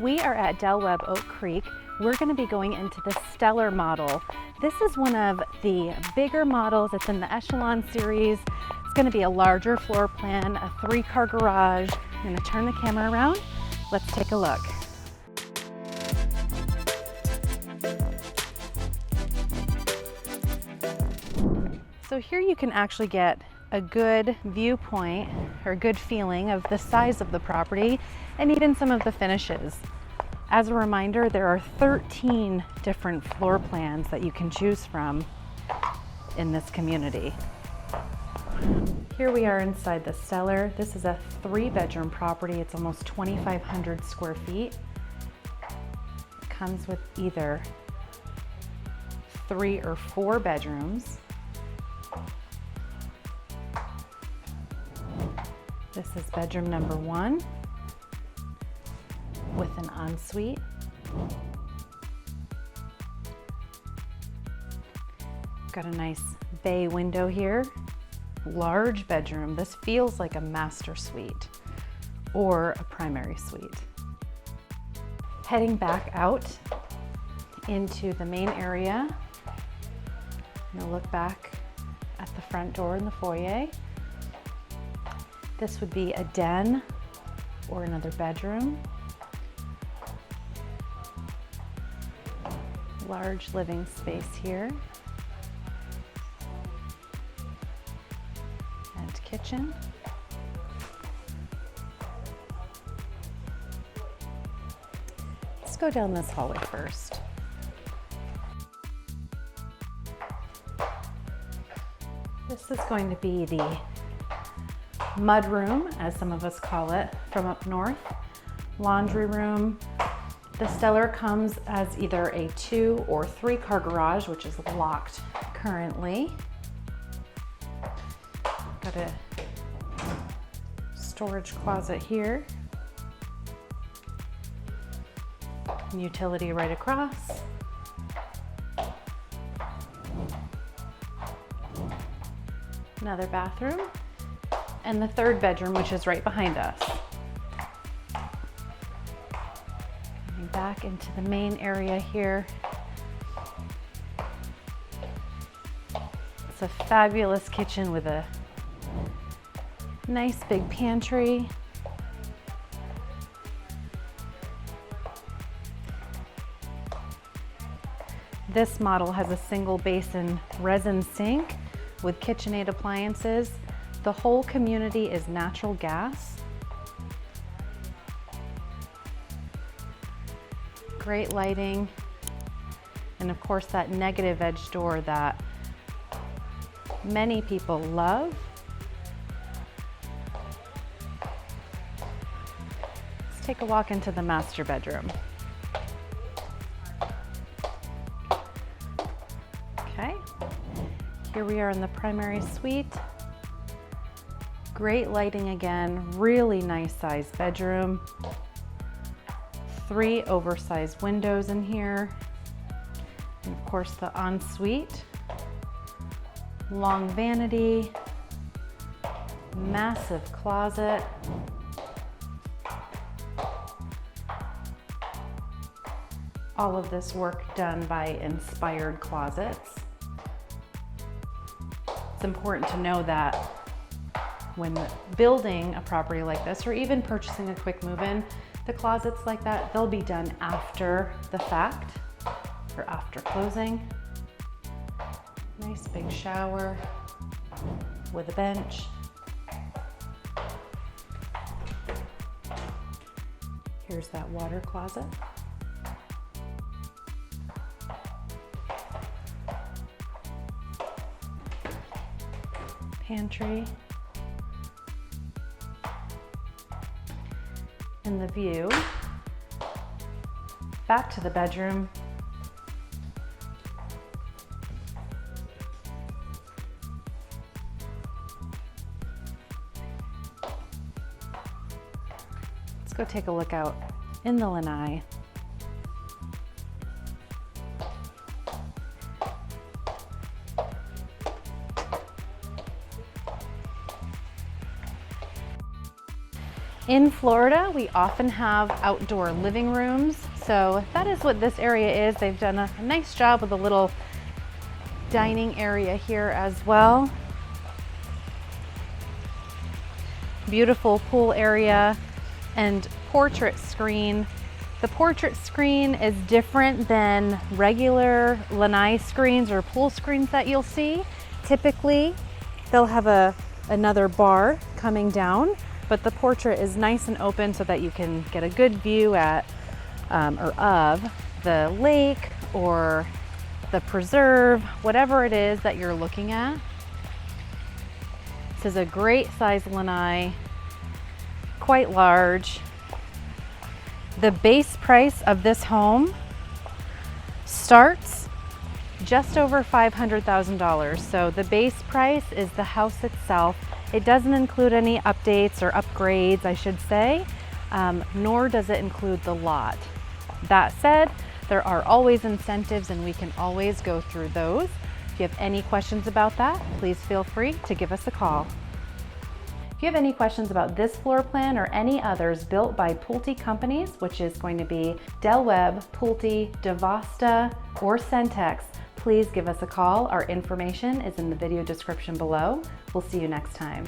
We are at Webb Oak Creek. We're going to be going into the Stellar model. This is one of the bigger models. It's in the Echelon series. It's going to be a larger floor plan, a 3-car garage. I'm going to turn the camera around. Let's take a look. So here you can actually get a good viewpoint or a good feeling of the size of the property and even some of the finishes. As a reminder, there are 13 different floor plans that you can choose from in this community. Here we are inside the Stellar. This is a 3-bedroom property. It's almost 2,500 square feet. It comes with either 3 or 4 bedrooms. This is bedroom number 1 with an ensuite. Got a nice bay window here. Large bedroom. This feels like a master suite or a primary suite. Heading back out into the main area. I'm gonna look back at the front door in the foyer. This would be a den or another bedroom. Large living space here. And kitchen. Let's go down this hallway first. This is going to be the mud room, as some of us call it, from up north. Laundry room. The Stellar comes as either a 2 or 3-car garage, which is locked currently. Got a storage closet here. And utility right across. Another bathroom. And the 3rd bedroom, which is right behind us. Coming back into the main area here. It's a fabulous kitchen with a nice big pantry. This model has a single basin resin sink with KitchenAid appliances. The whole community is natural gas. Great lighting. And of course that negative edge door that many people love. Let's take a walk into the master bedroom. Okay, here we are in the primary suite. Great lighting again, really nice sized bedroom. 3 oversized windows in here. And of course the ensuite. Long vanity, massive closet. All of this work done by Inspired Closets. It's important to know that when building a property like this, or even purchasing a quick move-in, the closets like that, they'll be done after the fact, or after closing. Nice big shower with a bench. Here's that water closet. Pantry. And the view back to the bedroom. Let's go take a look out in the Lanai. In Florida, we often have outdoor living rooms. So that is what this area is. They've done a nice job with a little dining area here as well. Beautiful pool area and portrait screen. The portrait screen is different than regular lanai screens or pool screens that you'll see. Typically, they'll have another bar coming down, but the portrait is nice and open so that you can get a good view at or of the lake or the preserve, whatever it is that you're looking at. This is a great size lanai, quite large. The base price of this home starts just over $500,000. So the base price is the house itself. It doesn't include any updates or upgrades, I should say, nor does it include the lot. That said, there are always incentives and we can always go through those. If you have any questions about that, please feel free to give us a call. If you have any questions about this floor plan or any others built by Pulte companies, which is going to be Del Webb, Pulte, Devasta, or Centex, please give us a call. Our information is in the video description below. We'll see you next time.